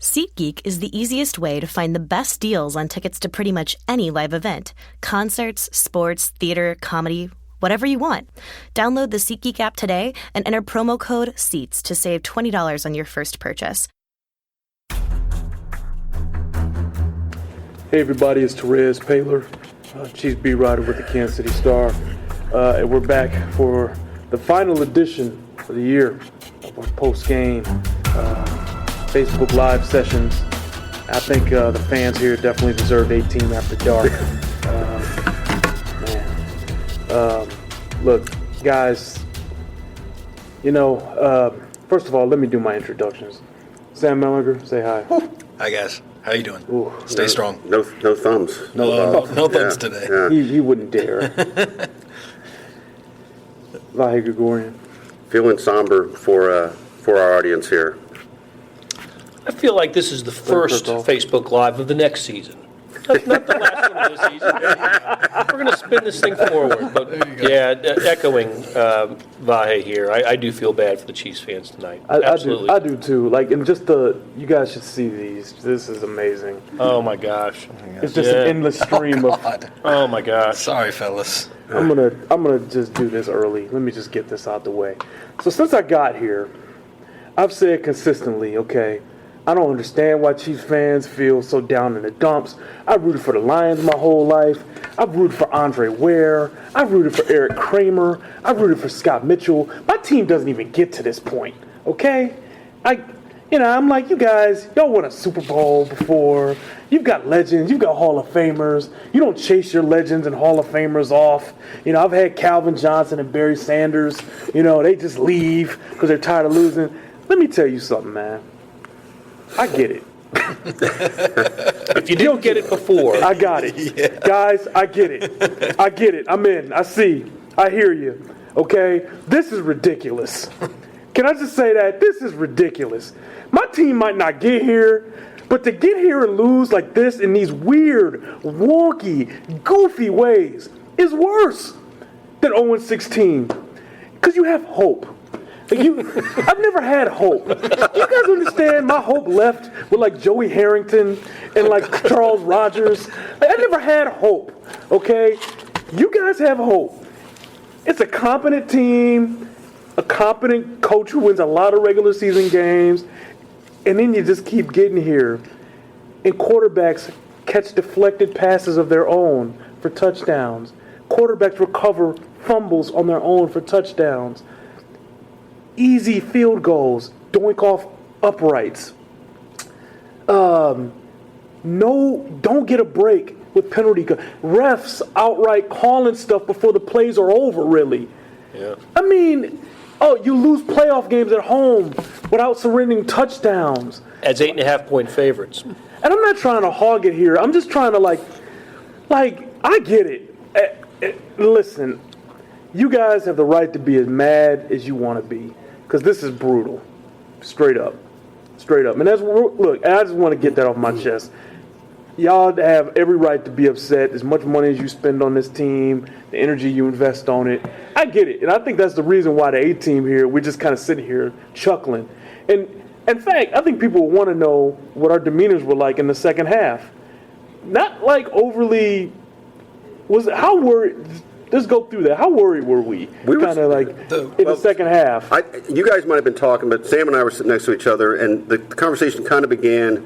SeatGeek is the easiest way to find the best deals on tickets to pretty much any live event. Concerts, sports, theater, comedy, whatever you want. Download the SeatGeek app today and enter promo code SEATS to save $20 on your first purchase. Hey everybody, it's Therese Paylor, Chiefs beat writer with the Kansas City Star. And we're back for the final edition for the year of our post-game Facebook Live sessions. I think the fans here definitely deserve 18 after dark. Look, guys, first of all, let me do my introductions. Sam Mellinger, say hi. Hi, guys. How you doing? Ooh, Stay strong. No thumbs. No thumbs today. Yeah. He wouldn't dare. Vahe Gregorian. Feeling somber for our audience here. I feel like this is the first Facebook Live of the next season. Not the last one of the season. We're going to spin this thing forward. But yeah, echoing Vahe here, I do feel bad for the Chiefs fans tonight. Absolutely. I do too. And just you guys should see these. This is amazing. Oh my gosh. It's just an endless stream of. Oh my gosh. Sorry, fellas. I'm gonna just do this early. Let me just get this out the way. So since I got here, I've said consistently, okay, I don't understand why Chiefs fans feel so down in the dumps. I rooted for the Lions my whole life. I've rooted for Andre Ware. I've rooted for Eric Kramer. I've rooted for Scott Mitchell. My team doesn't even get to this point, okay? I'm like, you guys, y'all won a Super Bowl before. You've got legends. You've got Hall of Famers. You don't chase your legends and Hall of Famers off. I've had Calvin Johnson and Barry Sanders. They just leave because they're tired of losing. Let me tell you something, man. I get it. If you didn't get it before. I got it. Yeah. Guys, I get it. I get it. I'm in. I see. I hear you. Okay? This is ridiculous. Can I just say that? This is ridiculous. My team might not get here, but to get here and lose like this in these weird, wonky, goofy ways is worse than 0-16. Because you have hope. I've never had hope. You guys understand? My hope left with Joey Harrington and Charles Rogers. I never had hope. Okay, you guys have hope. It's a competent team, a competent coach who wins a lot of regular season games, and then you just keep getting here. And quarterbacks catch deflected passes of their own for touchdowns. Quarterbacks recover fumbles on their own for touchdowns. Easy field goals, doink off uprights. Don't get a break with penalty. Refs outright calling stuff before the plays are over, really. Yeah. You lose playoff games at home without surrendering touchdowns. As 8.5-point favorites. And I'm not trying to hog it here. I'm just trying to I get it. Listen, you guys have the right to be as mad as you want to be. Because this is brutal. Straight up. And I just want to get that off my chest. Y'all have every right to be upset. As much money as you spend on this team, the energy you invest on it. I get it. And I think that's the reason why the A-team here, we're just kind of sitting here chuckling. And in fact, I think people want to know what our demeanors were like in the second half. Not overly... How worried... Let's go through that. How worried were we? In the second half. You guys might have been talking, but Sam and I were sitting next to each other, and the conversation kind of began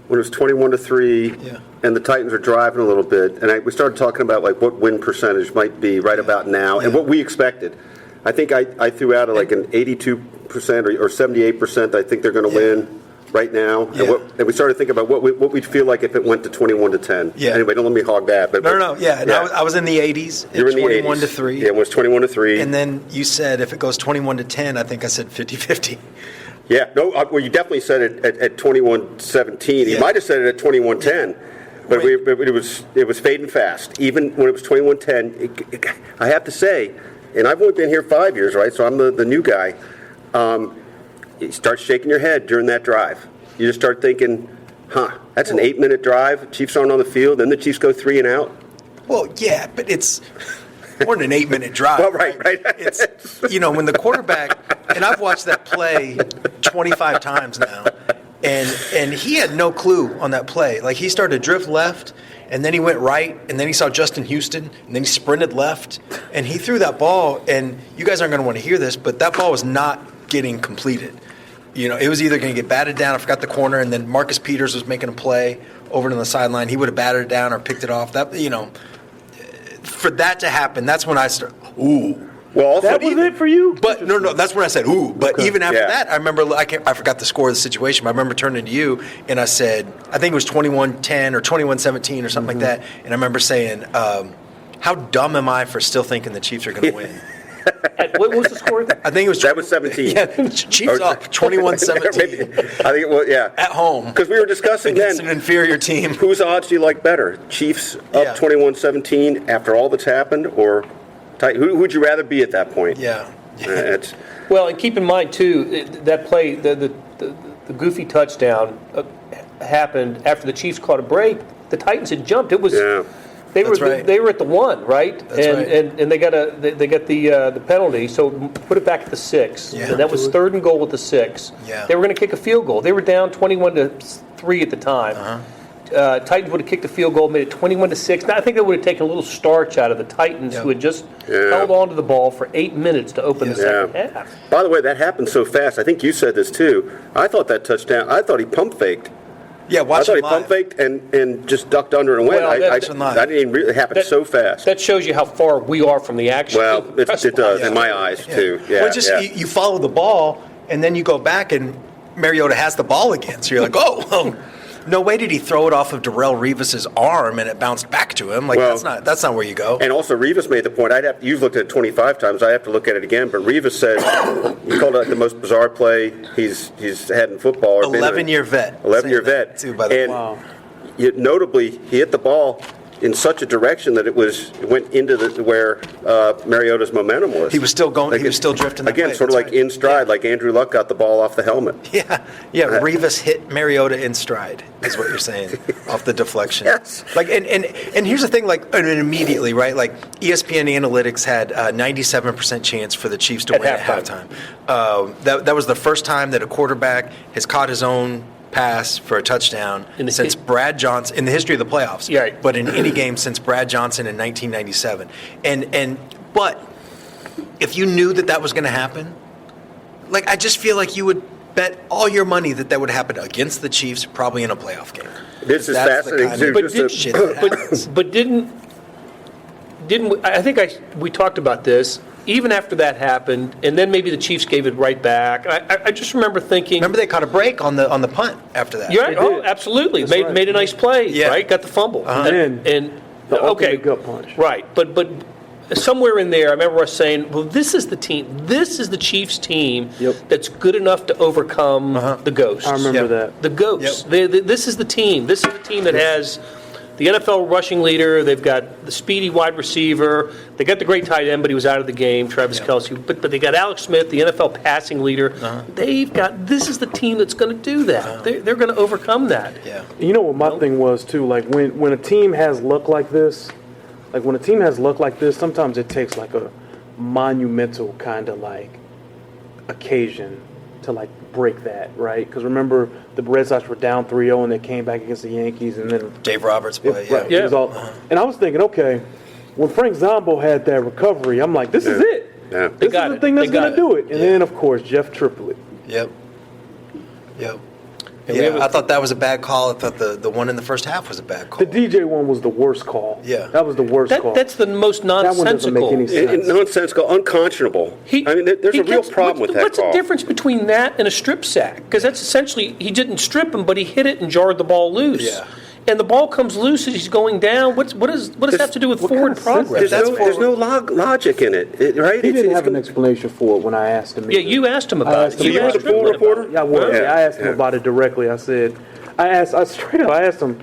when it was 21-3, and the Titans are driving a little bit, and we started talking about what win percentage might be right about now, and what we expected. I think I threw out an 82% or 78%. I think they're going to win right now, and we started thinking about what we'd feel like if it went to 21-10. Yeah. Anyway, don't let me hog that. But No. Yeah. I was in the 80s. You're in the 21-3. Yeah, it was 21-3. And then you said if it goes 21-10, I think I said 50-50. Yeah. No. Well, you definitely said it at 21-17. You might have said it at 21-10. But it was fading fast. Even when it was 21-10, I have to say, and I've only been here 5 years, right? So I'm the new guy. You start shaking your head during that drive. You just start thinking, that's an 8-minute drive. Chiefs aren't on the field. Then the Chiefs go 3 and out. Well, yeah, but it's more than an 8-minute drive. Well, right. It's, when the quarterback, and I've watched that play 25 times now, And he had no clue on that play. Like, he started to drift left, and then he went right, and then he saw Justin Houston, and then he sprinted left, and he threw that ball, and you guys aren't going to want to hear this, but that ball was not getting completed. It was either going to get batted down, I forgot the corner, and then Marcus Peters was making a play over to the sideline. He would have batted it down or picked it off. That, for that to happen, that's when I started, ooh. Well, That was it for you? But no, that's when I said, ooh. But even after that, I remember, I forgot the score of the situation, but I remember turning to you, and I said, I think it was 21-10 or 21-17 or something like that, and I remember saying, how dumb am I for still thinking the Chiefs are going to win? What was the score? I think it was... That was 17. Yeah, Chiefs up 21-17. I think it was, yeah. At home. Because we were discussing Against then, an inferior team. whose odds do you like better? Chiefs Yeah. up 21-17 after all that's happened, or who would you rather be at that point? Yeah. It's, Well, and keep in mind, too, that play, the goofy touchdown happened after the Chiefs caught a break. The Titans had jumped. It was... yeah. They were That's right. they were at the 1, right? That's right. And they got the penalty. So put it back at the 6. Yeah. And that was 3rd and goal at the 6. Yeah. They were going to kick a field goal. They were down 21-3 at the time. Titans would have kicked a field goal, made it 21-6. Now I think they would have taken a little starch out of the Titans, who had just held on to the ball for 8 minutes to open the second half. By the way, that happened so fast. I think you said this too. I thought that touchdown, I thought he pump faked. Yeah, I watch thought it he pump live. faked and just ducked under and went. Well, I that's didn't even really happen so fast. That shows you how far we are from the action. Well, it does in my eyes too. Yeah, Well, just you follow the ball, and then you go back, and Mariota has the ball again. So you're like, oh, well, no way did he throw it off of Darrelle Revis's arm and it bounced back to him. Like, Well, that's not where you go. And also, Revis made the point. You've looked at it 25 times. I have to look at it again. But Revis said he called it like the most bizarre play he's had in football. 11-year vet. 11-year vet. Too, by the and way. Wow. Notably, he hit the ball in such a direction that it went into where Mariota's momentum was. He was still going. He was still drifting. That Again, way. sort of That's like right. in stride, like Andrew Luck got the ball off the helmet. Yeah. Revis hit Mariota in stride, is what you're saying, off the deflection. Yes. Like, and here's the thing, like, and immediately, right? Like, ESPN Analytics had 97% chance for the Chiefs to win at halftime. That was the first time that a quarterback has caught his own pass for a touchdown since Brad Johnson in the history of the playoffs. Yeah, right. But in any game since Brad Johnson in 1997. But if you knew that was going to happen, like, I just feel like you would bet all your money that would happen against the Chiefs, probably in a playoff game. This is That's the fascinating. kind of Just shit that happens. But didn't I think we talked about this even after that happened, and then maybe the Chiefs gave it right back. I just remember thinking. Remember they caught a break on the punt after that. You're right. They Oh, did. absolutely. That's right. Made a nice play. Yeah. Right. Got the fumble. And the ultimate gut punch. Right. But somewhere in there, I remember us saying, "Well, this is the team. This is the Chiefs team that's good enough to overcome the Ghosts." I remember that. The Ghosts. This is the team. This is the team that has the NFL rushing leader. They've got the speedy wide receiver. They got the great tight end, but he was out of the game, Travis Kelce. But they got Alex Smith, the NFL passing leader. They've got. This is the team that's going to do that. They're going to overcome that. Yeah. You know what my thing was too? Like when a team has luck like this, sometimes it takes like a monumental kind of like occasion to like break that, right? Because remember the Red Sox were down 3-0 and they came back against the Yankees, and then Dave Roberts play. right, Yeah. it was all, and I was thinking, okay, when Frank Zombo had that recovery, I'm like, this is it. Yeah. This got is the it. thing that's They got going to do it. And then of course Jeff Triplett. Yep. And we have I thought that was a bad call. I thought the one in the first half was a bad call. The DJ one was the worst call. Yeah. That was the worst call. That's the most That one doesn't nonsensical. make any sense. Nonsensical, unconscionable. I mean, there's he a real gets- problem with that What's call. the difference between that and a strip sack? Because that's essentially, he didn't strip him, but he hit it and jarred the ball loose. Yeah. And the ball comes loose as he's going down. What does that have to do with What forward kind of sense progress? There's no logic in it, right? He didn't have an it's- explanation for it when I asked him. Yeah, either. you asked him I about asked it. him You about asked it. Triplett about reporter? it. Yeah, well, Yeah. I asked him about it directly. I said, I asked him,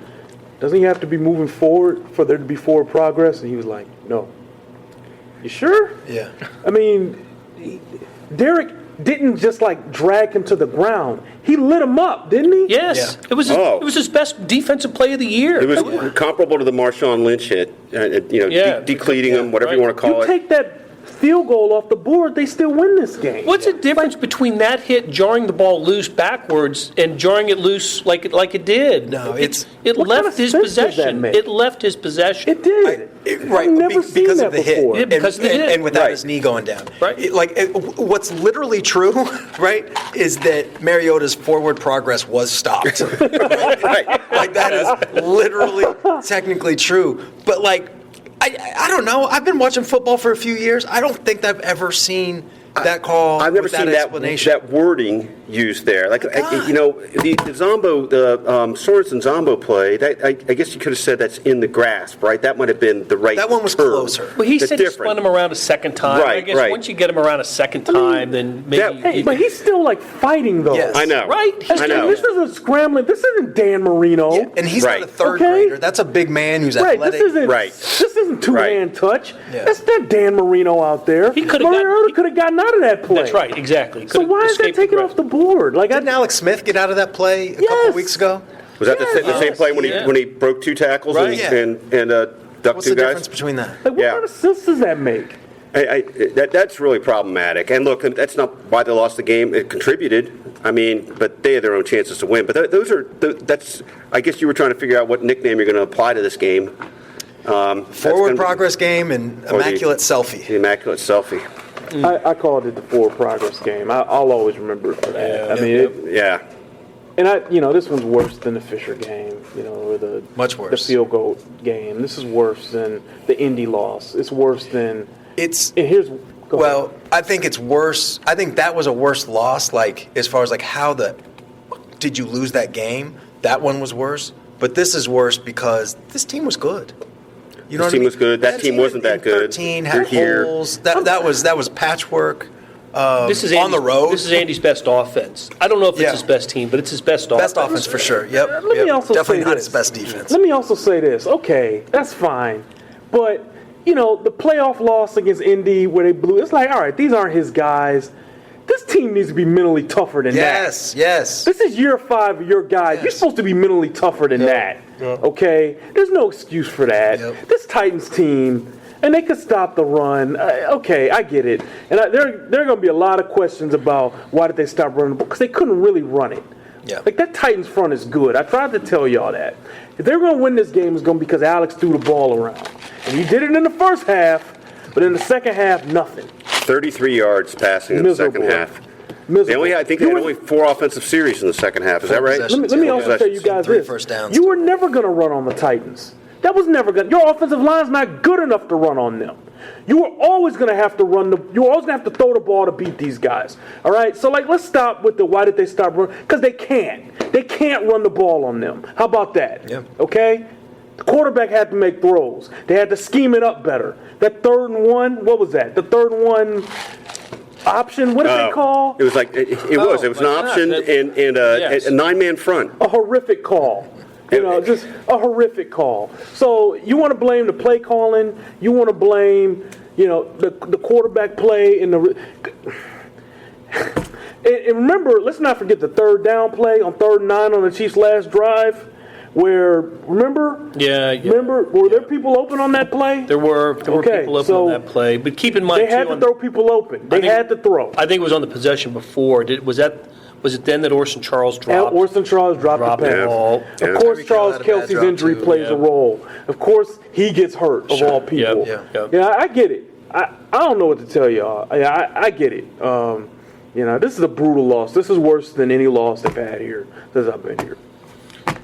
doesn't he have to be moving forward for there to be forward progress? And he was like, no. You sure? Yeah. I mean, Derek didn't just like drag him to the ground. He lit him up, didn't he? Yes. Yeah. It was his best defensive play of the year. It was comparable to the Marshawn Lynch hit, Yeah. decleating him, whatever you Right. want to call You it. take that field goal off the board, they still win this game. What's the difference between that hit jarring the ball loose backwards and jarring it loose like it did? No, it What left kind of his sense does that possession. make? It left his possession. It did. Right, I've never seen because that of the before. hit, Yeah, because of the hit. and without Right. his knee going down. Right. What's literally true, right, is that Mariota's forward progress was stopped. Right. Like that is literally technically true. But I don't know. I've been watching football for a few years. I don't think I've ever seen that call. I've never with seen that that explanation. that wording used there. Like the Zombo, the Sorensen Zombo play. That I guess you could have said that's in the grasp, right? That might have been the right. That one was term. closer. Well, he That's said he different. spun him around a second time. I Right, guess right. once you get him around a second time, then maybe. Hey, but he's still fighting though. Yes. I know. Right. I know. This isn't scrambling. This isn't Dan Marino. Yeah, and he's Right. not a third Okay. grader. That's a big man who's Right, athletic. this isn't two-hand touch. Yeah. That's not Dan Marino out there. He coulda Mariota got- could have gotten out of that play. That's right, exactly. So why is that taken off the board? Like, Didn't Alex Smith get out of that play a couple Yes. weeks ago? Was that the same Yes. play when he Yeah. when he broke two tackles Right. and ducked What's two the guys? difference between that? what Yeah. kind of sense does that make? That's really problematic. And look, that's not why they lost the game. It contributed. I mean, but they had their own chances to win. But that's. I guess you were trying to figure out what nickname you're going to apply to this game. Forward progress game and Or the- immaculate selfie. The immaculate selfie. I called it the forward progress game. I'll always remember it for that. Yeah. I mean, Yeah. and this one's worse than the Fisher game, or the Much worse. the field goal game. This is worse than the Indy loss. It's worse than. It's And here's go well, ahead. I think it's worse. I think that was a worse loss. As far as how did you lose that game? That one was worse. But this is worse because this team was good. You know This what I team mean? was good. That team wasn't that good. 13 You're had here. holes. That was patchwork. This is on the road. This is Andy's best offense. I don't know if it's Yeah. his best team, but it's his best offense. Best offense for sure. Yep. Let me yep. also Definitely say not this. his best defense. Let me also say this. Okay, that's fine. But, the playoff loss against Indy where they blew, it's like, all right, these aren't his guys. This team needs to be mentally tougher than that. Yes. This is year 5 of your guys. You're Yes. supposed to be mentally tougher than that. Okay? There's no excuse for that. Yep. This Titans team, and they could stop the run. Okay, I get it. And there are going to be a lot of questions about why did they stop running, because they couldn't really run it. Yeah. Like, that Titans front is good. I tried to tell y'all that. If they're going to win this game, it's going to be because Alex threw the ball around. And he did it in the first half, but in the second half, nothing. 33 yards passing in the Miserable. second half. Miserable. I think they had only 4 offensive series in the second half. Is that right? possessions. Let me Yeah, also tell you guys 3 this. first downs. You were never going to run on the Titans. That was never going to. Your offensive line's not good enough to run on them. You were always going to have to you were always going to have to throw the ball to beat these guys. All right? So, let's stop with the why did they stop running? Because they can't. They can't run the ball on them. How about that? Yeah. Okay? The quarterback had to make throws. They had to scheme it up better. That 3rd and 1, what was that? The 3rd and 1 option, what did they call? It was like it was. It was an my God, option that- and yes. a 9-man front. A horrific call. Just a horrific call. So you want to blame the play calling. You want to blame, the quarterback play and the. And remember, let's not forget the 3rd down play on 3rd and 9 on the Chiefs' last drive, where remember were there people open on that play? There were Okay, people open so on that play, but keep in mind They had too, to on- throw people open. They think- had to throw. I think it was on the possession before. Was it then that Orson Charles And dropped? Orson Charles dropped Dropped the the pass. ball. Yeah. Of course, Tyreek Hill Charles had a bad Kelsey's drop, injury too. plays a Yeah. role. Of course, he gets hurt of all people. Yep, yep. Yeah, I get it. I don't know what to tell y'all. I get it. This is a brutal loss. This is worse than any loss they've had here since I've been here.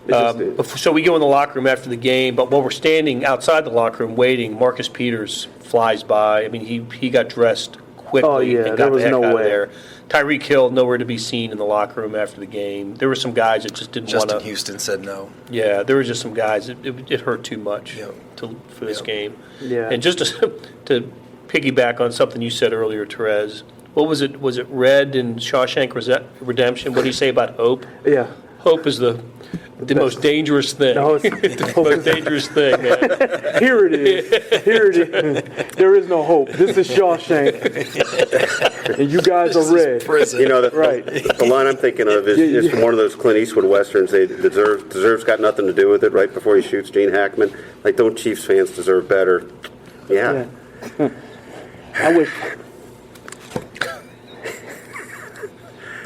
It just is. So we go in the locker room after the game, but while we're standing outside the locker room waiting, Marcus Peters flies by. I mean, he got dressed quickly Oh, yeah, and there got was the heck no out way. of there. Tyreek Hill nowhere to be seen in the locker room after the game. There were some guys that just didn't want Justin to. Houston said no. Yeah, there were just some guys. It hurt too much Yep. for this Yep. game. Yeah. And just to piggyback on something you said earlier, Therese, what was it? Was it Red in Shawshank Redemption? What do you say about hope? Yeah. Hope is the most dangerous thing. No, it's- the most dangerous thing, man. Here it is. Here it is. There is no hope. This is Shawshank. And you guys are red. Prison. Right. The line I'm thinking of is from one of those Clint Eastwood westerns. They deserves got nothing to do with it. Right before he shoots Gene Hackman, don't Chiefs fans deserve better? Yeah.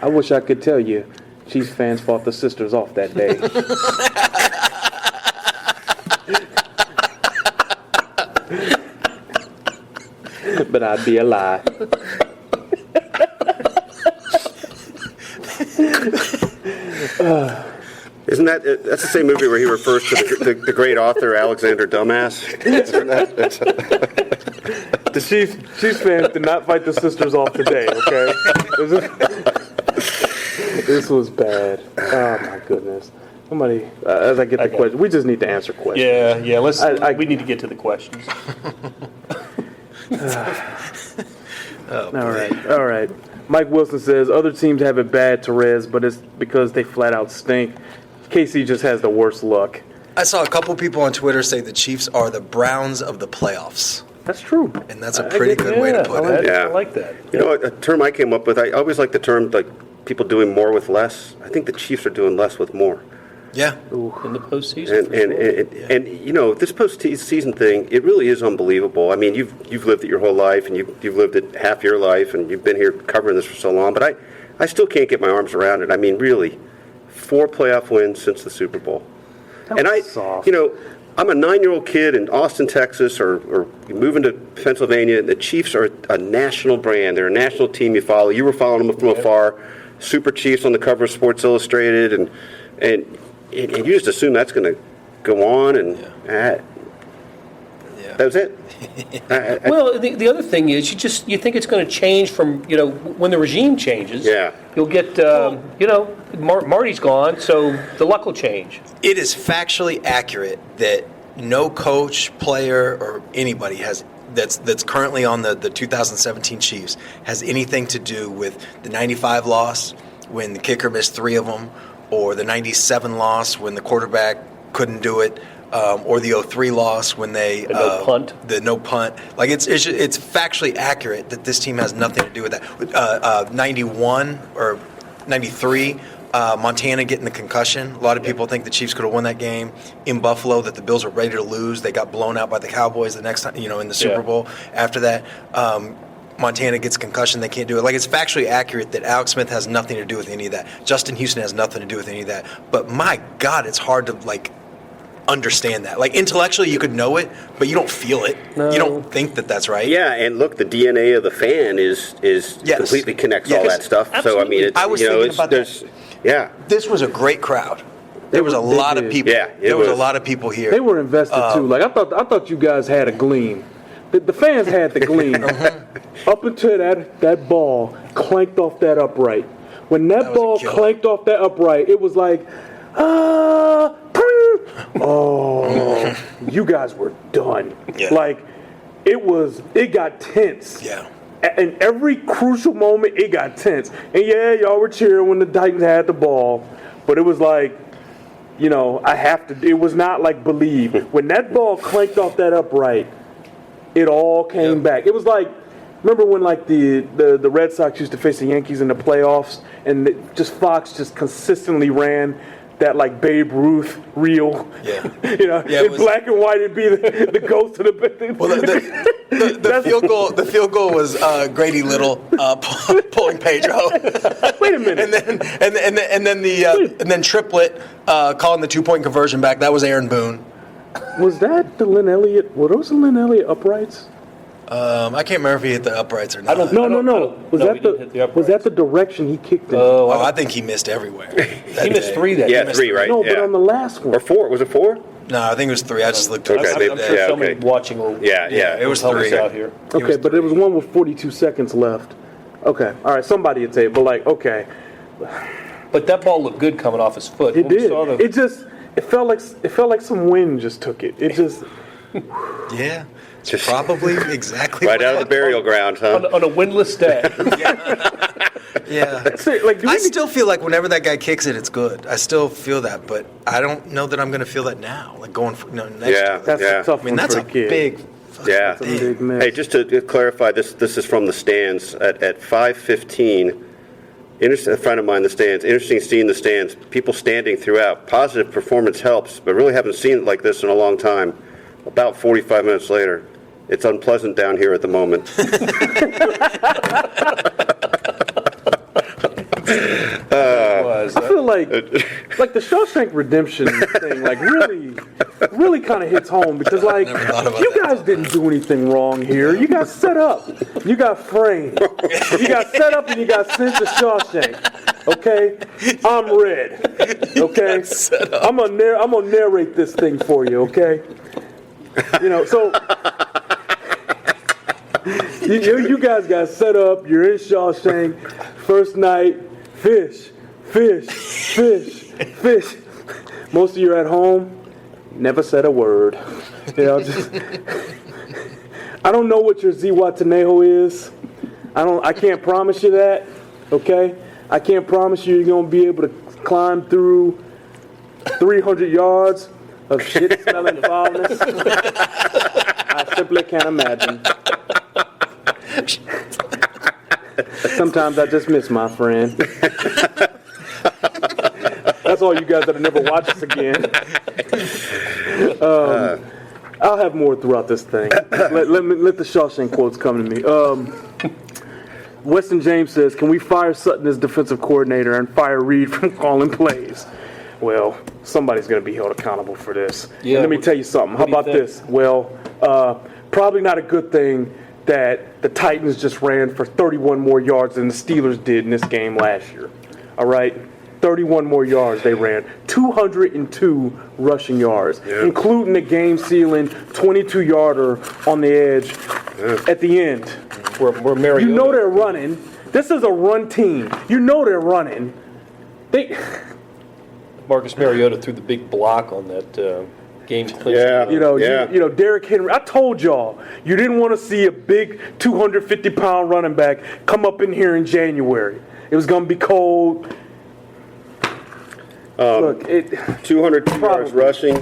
I wish I could tell you Chiefs fans fought the sisters off that day. But I'd be a lie. Isn't that's the same movie where he refers to the great author Alexander Dumbass? The Chiefs fans did not fight the sisters off today, okay? This was bad. Oh, my goodness. Somebody, as I get the question, we just need to answer questions. Yeah. We need to get to the questions. All right. Mike Wilson says, other teams have it bad, Therese, but it's because they flat out stink. KC just has the worst luck. I saw a couple people on Twitter say the Chiefs are the Browns of the playoffs. That's true. And that's a pretty good way to put it. Yeah. I like that. You know, a term I came up with, I always like the term, like, people doing more with less. I think the Chiefs are doing less with more. Yeah. In the postseason. And you know, this postseason thing, it really is unbelievable. I mean, you've lived it your whole life, and you've lived it half your life, and you've been here covering this for so long. But I still can't get my arms around it. I mean, really, 4 playoff wins since the Super Bowl. And soft. you know, I'm a 9-year-old kid in Austin, Texas, or moving to Pennsylvania. The Chiefs are a national brand. They're a national team you follow. You were following them from afar. Super Chiefs on the cover of Sports Illustrated, and you just assume that's going to go on, and that was it. Well, the other thing is you think it's going to change from, when the regime changes. Yeah. You'll get, Marty's gone, so the luck will change. It is factually accurate that no coach, player, or anybody that's currently on the 2017 Chiefs has anything to do with the 95 loss when the kicker missed 3 of them, or the 97 loss when the quarterback couldn't do it, or the 03 loss when they the no punt. Like it's factually accurate that this team has nothing to do with that. 91 or 93. Montana getting the concussion. A lot of people think the Chiefs could have won that game in Buffalo, that the Bills were ready to lose. They got blown out by the Cowboys the next time, in the Super Bowl after that. Montana gets concussion, they can't do it. Like, it's factually accurate that Alex Smith has nothing to do with any of that. Justin Houston has nothing to do with any of that. But my God, it's hard to, understand that. Like, intellectually you could know it, but you don't feel it. No. You don't think that that's right. Yeah, and look, the DNA of the fan is completely connects all that stuff. Absolutely. So, I mean, it's, I was thinking about that. Yeah. This was a great crowd. There was a lot of people. Yeah, there was a lot of people here. They were invested too. Like, I thought you guys had a gleam. The fans had the gleam up until that ball clanked off that upright. When that ball clanked off that upright, it was like, you guys were done. Yeah. Like, it got tense. Yeah. In every crucial moment, it got tense. And yeah, y'all were cheering when the Titans had the ball, but it was like, it was not like believe. When that ball clanked off that upright, it all came back. It was like, remember when the Red Sox used to face the Yankees in the playoffs, and Fox just consistently ran that Babe Ruth reel. Yeah. In black and white, it'd be the ghost of the. Well, the field goal was Grady Little pulling Pedro. Wait a minute. And then Triplett calling the 2-point conversion back. That was Aaron Boone. Was that the Lynn Elliott? Were those the Lynn Elliott uprights? I can't remember if he hit the uprights or not. No. Was that the direction he kicked in? I think he missed everywhere. He missed 3 that. Yeah, 3, right? No, but on the last one. Or 4. Was it 4? No, I think it was 3. I just looked. Okay. I'm sure somebody watching will. Yeah. It was help 3 us out here. Okay, but there was one with 42 seconds left. Okay, all right, somebody would say it, but okay. But that ball looked good coming off his foot. It did. It felt like some wind just took it. It just. Yeah. It's probably exactly right out of the burial ground, huh? On a windless day. Yeah. I still feel like whenever that guy kicks it, it's good. I still feel that, but I don't know that I'm going to feel that now. Like going next year. That's a tough one. That's for a kid. big. Yeah. Big miss. Hey, just to clarify, this is from the stands at 5:15. A friend of mine in the stands. Interesting seeing the stands. People standing throughout. Positive performance helps, but really haven't seen it like this in a long time. About 45 minutes later, It's unpleasant down here at the moment. I feel like the Shawshank Redemption thing, like really kind of hits home because like you guys didn't do anything wrong here. You got set up, you got framed, you got set up, and you got sent to Shawshank. Okay, I'm red. Okay, I'm gonna narrate this thing for you. Okay, so. You guys got set up. You're in Shawshank. First night, fish. Most of you are at home. Never said a word. I don't know what your Zihuatanejo is. I can't promise you that. Okay, I can't promise you're gonna be able to climb through 300 yards of shit-smelling foulness. I simply can't imagine. Sometimes I just miss my friend. That's all you guys that'll never watch us again. I'll have more throughout this thing. Let the Shawshank quotes come to me. Weston James says, "Can we fire Sutton as defensive coordinator and fire Reed from calling plays?" Well, somebody's going to be held accountable for this. Yeah, and let me tell you something. How about this? Well, probably not a good thing that the Titans just ran for 31 more yards than the Steelers did in this game last year. All right? 31 more yards they ran. 202 rushing yards, including the game-sealing 22-yarder on the edge at the end. Where Mariota. You know they're running. This is a run team. You know they're running. Marcus Mariota threw the big block on that game clincher. Yeah. You know, Derrick Henry. I told y'all you didn't want to see a big 250-pound running back come up in here in January. It was going to be cold. Look, 202 yards rushing,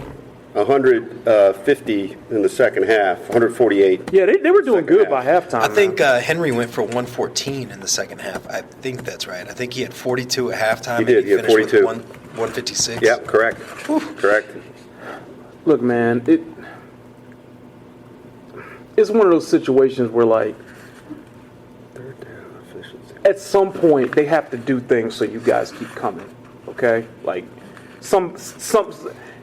150 in the second half, 148. Yeah, they were doing good by halftime. I think Henry went for 114 in the second half. I think that's right. I think he had 42 at halftime. He did. He had 42. 156. Yeah, correct. Correct. Look, man, it's one of those situations where, like, at some point they have to do things so you guys keep coming. Okay, like some,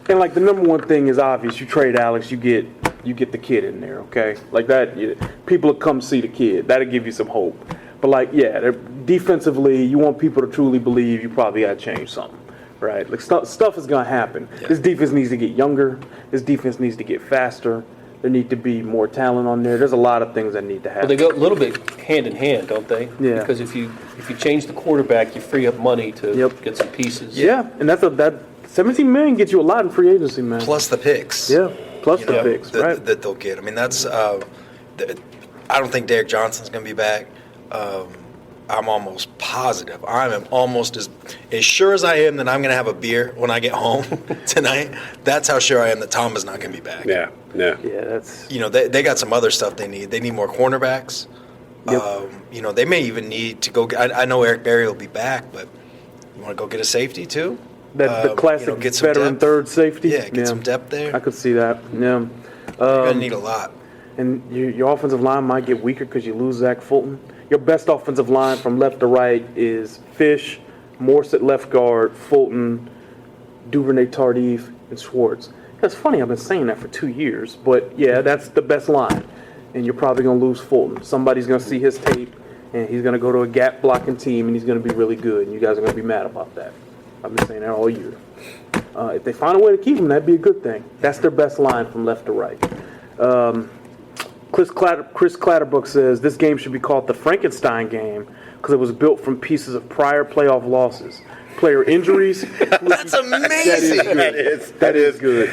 and like the number one thing is obvious. You trade Alex, you get the kid in there. Okay, like that, people will come see the kid. That'll give you some hope. But like, yeah, defensively, you want people to truly believe. You probably got to change something. Right, like stuff is gonna happen. Yeah. This defense needs to get younger. This defense needs to get faster. There need to be more talent on there. There's a lot of things that need to happen. Well, they go a little bit hand in hand, don't they? Yeah. Because if you change the quarterback, you free up money to get some pieces. Yeah, and that $17 million gets you a lot in free agency, man. Plus the picks. Yeah, plus the picks, right? That they'll get. I mean, that's. I don't think Derek Johnson's going to be back. I'm almost positive. I'm almost as sure as I am that I'm going to have a beer when I get home tonight. That's how sure I am that Tom is not going to be back. Yeah. That's. They got some other stuff they need. They need more cornerbacks. Yep. They may even need to go. I know Eric Berry will be back, but you want to go get a safety too. The classic get some veteran depth. third safety. Yeah, get some depth there. I could see that. Yeah. You're going to need a lot. And your offensive line might get weaker because you lose Zach Fulton. Your best offensive line from left to right is Fish, Morse at left guard, Fulton, Duvernay-Tardif, and Schwartz. That's funny. I've been saying that for 2 years. But, yeah, that's the best line. And you're probably going to lose Fulton. Somebody's going to see his tape, and he's going to go to a gap-blocking team, and he's going to be really good. And you guys are going to be mad about that. I've been saying that all year. If they find a way to keep him, that'd be a good thing. That's their best line from left to right. Chris Clatterbrook says this game should be called the Frankenstein game because it was built from pieces of prior playoff losses. Player injuries. That's amazing. That is good.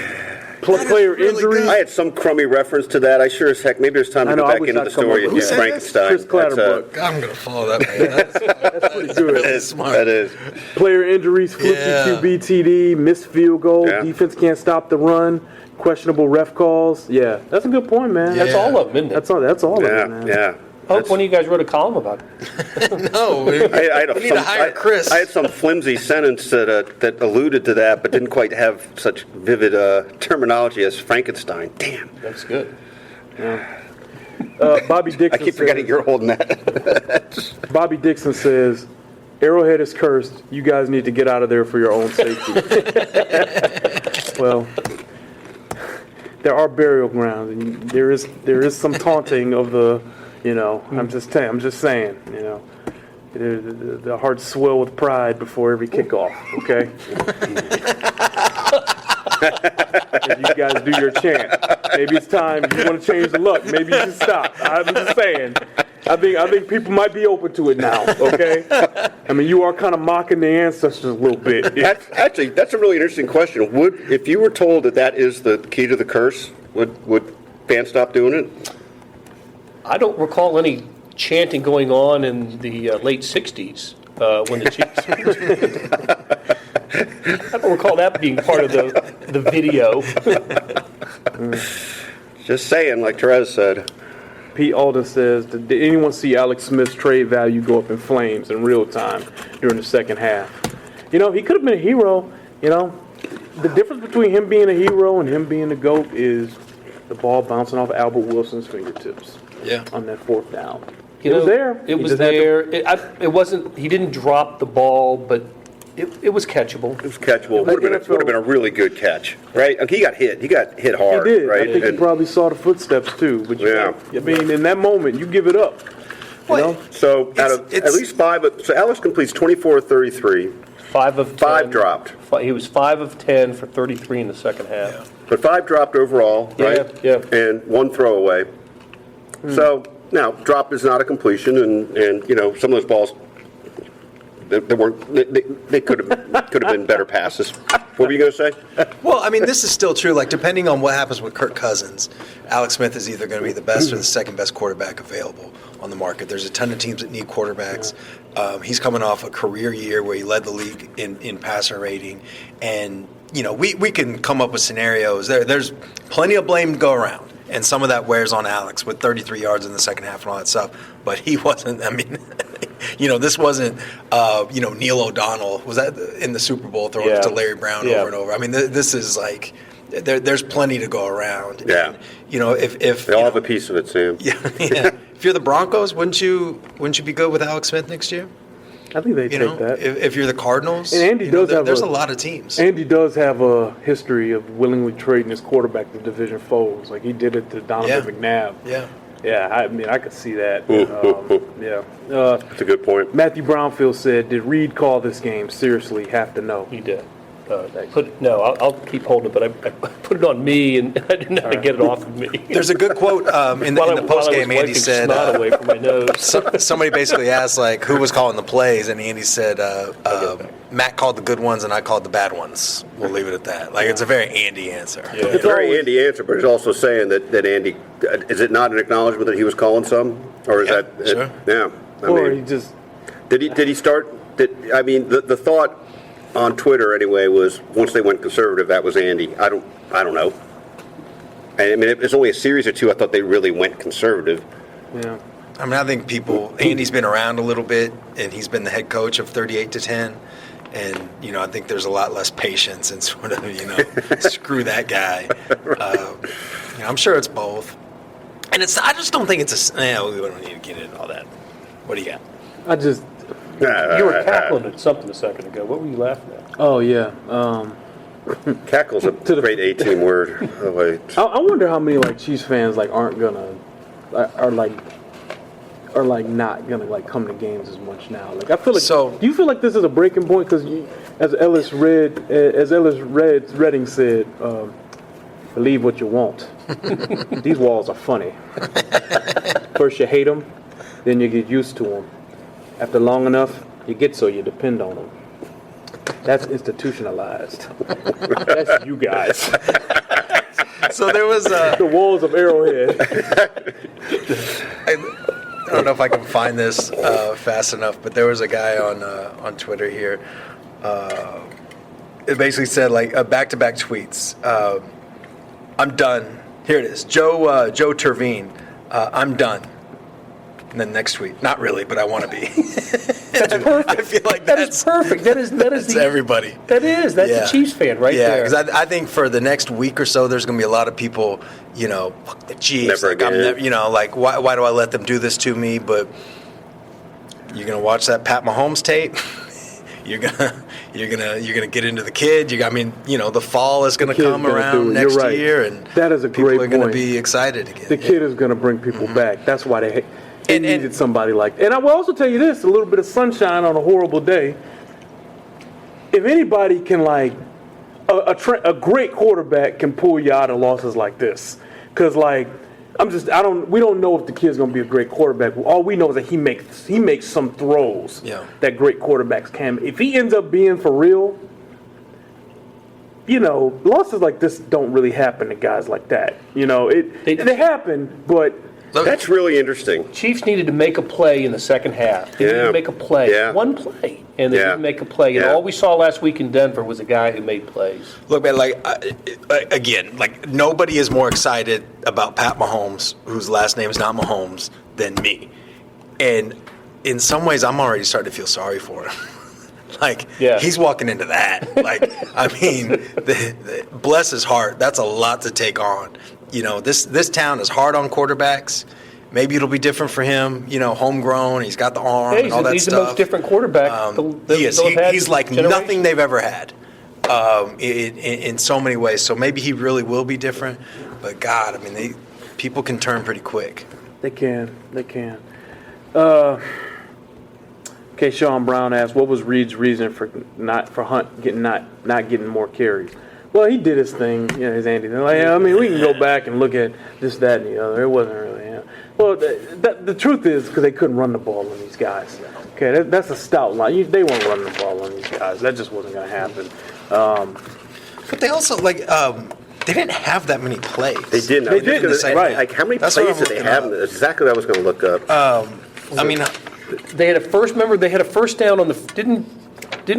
Player really injuries. good. I had some crummy reference to that. I sure as heck. Maybe there's time to go back into the story and get Frankenstein. Chris Clatterbrook. I'm going to follow that man. That's pretty good. That is smart. That is. Player injuries, fluky QB TD, missed field goal, Yeah. defense can't stop the run, questionable ref calls. Yeah, that's a good point, man. Yeah. That's all of them, isn't it? That's all of it, man. Yeah. Hope one of you guys wrote a column about it. No, we need to hire Chris. I had some flimsy sentence that alluded to that, but didn't quite have such vivid terminology as Frankenstein. Damn. That's good. Yeah. Bobby Dixon I keep forgetting you're holding that. Bobby Dixon says, Arrowhead is cursed. You guys need to get out of there for your own safety. Well, there are burial grounds, and there is some taunting of the, I'm just saying, the hearts swell with pride before every kickoff, okay? As you guys do your chant. Maybe it's time. If you want to change the look, maybe you should stop. I'm just saying. I think people might be open to it now, okay? I mean, you are kind of mocking the ancestors a little bit. That's a really interesting question. If you were told that is the key to the curse, would fans stop doing it? I don't recall any chanting going on in the late 60s when the Chiefs... I don't recall that being part of the video. Just saying, like Therese said. Pete Alden says, did anyone see Alex Smith's trade value go up in flames in real time during the second half? He could have been a hero. The difference between him being a hero and him being the GOAT is the ball bouncing off Albert Wilson's fingertips. Yeah. On that fourth down. It was there. It was there. It wasn't. He didn't drop the ball, but it was catchable. It was catchable. It would have been a really good catch, right? He got hit. He got hit hard. He did. Right? I think he probably saw the footsteps too. But in that moment, you give it up. So at least five. So Alex completes 24 of 33. 5 of 10. 5 dropped. He was 5 of 10 for 33 in the second half. Yeah. But 5 dropped overall, right? Yeah. And 1 throwaway. So now drop is not a completion, and some of those balls. They could have been better passes. What were you going to say? Well, I mean, this is still true. Like, depending on what happens with Kirk Cousins, Alex Smith is either going to be the best or the second best quarterback available on the market. There's a ton of teams that need quarterbacks. He's coming off a career year where he led the league in passer rating, and we can come up with scenarios. There's plenty of blame to go around. And some of that wears on Alex with 33 yards in the second half and all that stuff. But he wasn't, I mean, this wasn't, Neil O'Donnell. Was that in the Super Bowl throwing it to Larry Brown over and over? I mean, this is like, there's plenty to go around. Yeah. And, if they all have a piece of it, Sam. Yeah. If you're the Broncos, wouldn't you be good with Alex Smith next year? I think they take that. If you're the Cardinals, and Andy does have there's a lot of teams. Andy does have a history of willingly trading his quarterback to division foes. Like he did it to Donovan McNabb. Yeah. Yeah, I mean, I could see that. Yeah. That's a good point. Matthew Brownfield said, did Reed call this game? Seriously, have to know. He did. I'll keep holding it, but I put it on me, and I didn't know how to get it off of me. There's a good quote in the postgame. Andy said, snot away from my nose. Somebody basically asked, like, who was calling the plays, and Andy said, Matt called the good ones, and I called the bad ones. We'll leave it at that. Like, it's a very Andy answer. Yeah. It's a very Andy answer, but he's also saying that Andy, is it not an acknowledgement that he was calling some? Or is that, sure. He just... Did he start, the thought on Twitter anyway was once they went conservative, that was Andy. I don't know. I mean, it's only a series or two. I thought they really went conservative. Yeah. I mean, I think Andy's been around a little bit, and he's been the head coach of 38-10, and I think there's a lot less patience and sort of screw that guy. I'm sure it's both, and I just don't think it's we don't need to get into all that. What do you got? You were cackling at something a second ago. What were you laughing at? Oh, yeah. Cackle's a great 18 word. Oh, wait. I wonder how many Chiefs fans are not gonna come to games as much now. I feel like. So, do you feel like this is a breaking point? Because as Ellis Redding said, believe what you want. These walls are funny. First you hate them, then you get used to them. After long enough, you get so you depend on them. That's institutionalized. That's you guys. So there was the walls of Arrowhead. I don't know if I can find this fast enough, but there was a guy on Twitter here. It basically said back-to-back tweets. I'm done. Here it is. Joe Tervine. I'm done. And then next tweet, not really, but I want to be. That's perfect. I feel like that is perfect. That is that's everybody. That's a Chiefs fan right there. Yeah, because I think for the next week or so, there's going to be a lot of people, fuck the Chiefs. Never again. Why do I let them do this to me? But you're going to watch that Pat Mahomes tape. You're gonna get into the kid. The fall is gonna come around next year, and that is a people great are gonna point. be excited again. The kid is gonna bring people back. That's why they needed somebody like that. And I will also tell you this: a little bit of sunshine on a horrible day. If anybody can, a great quarterback can pull you out of losses like this, because we don't know if the kid's going to be a great quarterback. All we know is that he makes some throws that great quarterbacks can. If he ends up being for real, losses like this don't really happen to guys like that. They happen, but that's really interesting. Chiefs needed to make a play in the second half. They needed to make a play, one play, and they didn't make a play. And all we saw last week in Denver was a guy who made plays. Look, man, nobody is more excited about Pat Mahomes, whose last name is not Mahomes, than me. And in some ways, I'm already starting to feel sorry for him. He's walking into that. Bless his heart. That's a lot to take on. This town is hard on quarterbacks. Maybe it'll be different for him. Homegrown. He's got the arm and all that stuff. He's the most different quarterback. He is. He's like nothing they've ever had in so many ways. So maybe he really will be different. But God, people can turn pretty quick. They can. Okay, Sean Brown asked, what was Reed's reason for Hunt not getting more carries? Well, he did his thing, his Andy thing. We can go back and look at this, that, and the other. It wasn't really. Well, the truth is because they couldn't run the ball on these guys. Okay, that's a stout line. They weren't running the ball on these guys. That just wasn't going to happen. But they also they didn't have that many plays. They didn't. They didn't. Right. How many plays did they have? Exactly what I was going to look up. They had a first. Remember, they had a first down on the. Didn't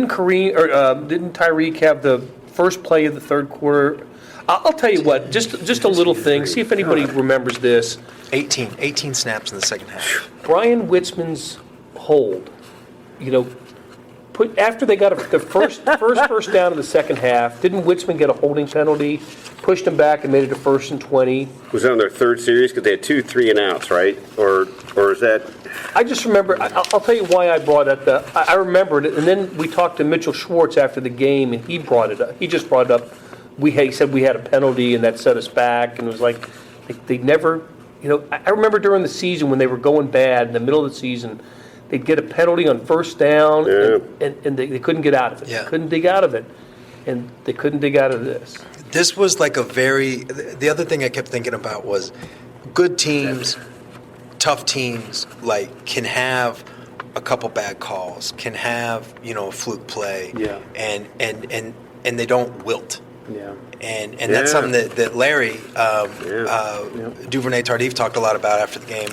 Kareem or didn't Tyreek have the first play of the third quarter? I'll tell you what. Just a little thing. See if anybody remembers this. 18 snaps in the second half. Brian Witzman's hold. After they got the first down in the second half, didn't Witzman get a holding penalty? Pushed him back and made it a 1st and 20. Was that on their third series? Because they had 2 3-and-outs, right? Or is that? I just remember. I'll tell you why I brought it up. I remembered it, and then we talked to Mitchell Schwartz after the game, and he brought it up. He just brought it up. He said we had a penalty, and that set us back, and it was like they never. I remember during the season when they were going bad in the middle of the season, they'd get a penalty on first down, and they couldn't get out of it. Yeah. They couldn't dig out of it, and they couldn't dig out of this. This was the other thing I kept thinking about was good teams, tough teams, can have a couple bad calls, can have, a fluke play, and they don't wilt. Yeah. And that's something that Larry Duvernay Tardif talked a lot about after the game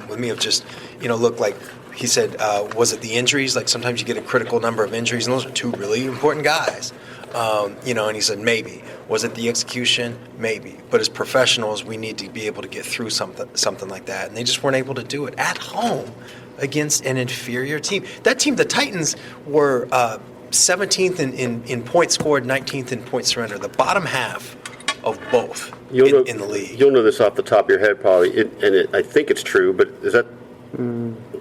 with me of just, look like he said, was it the injuries? Like sometimes you get a critical number of injuries, and those are 2 really important guys. And he said maybe. Was it the execution? Maybe. But as professionals, we need to be able to get through something like that. And they just weren't able to do it at home against an inferior team. That team, the Titans, were 17th in points scored, 19th in points surrendered. The bottom half of both in the league. You'll know this off the top of your head probably, I think it's true, but is that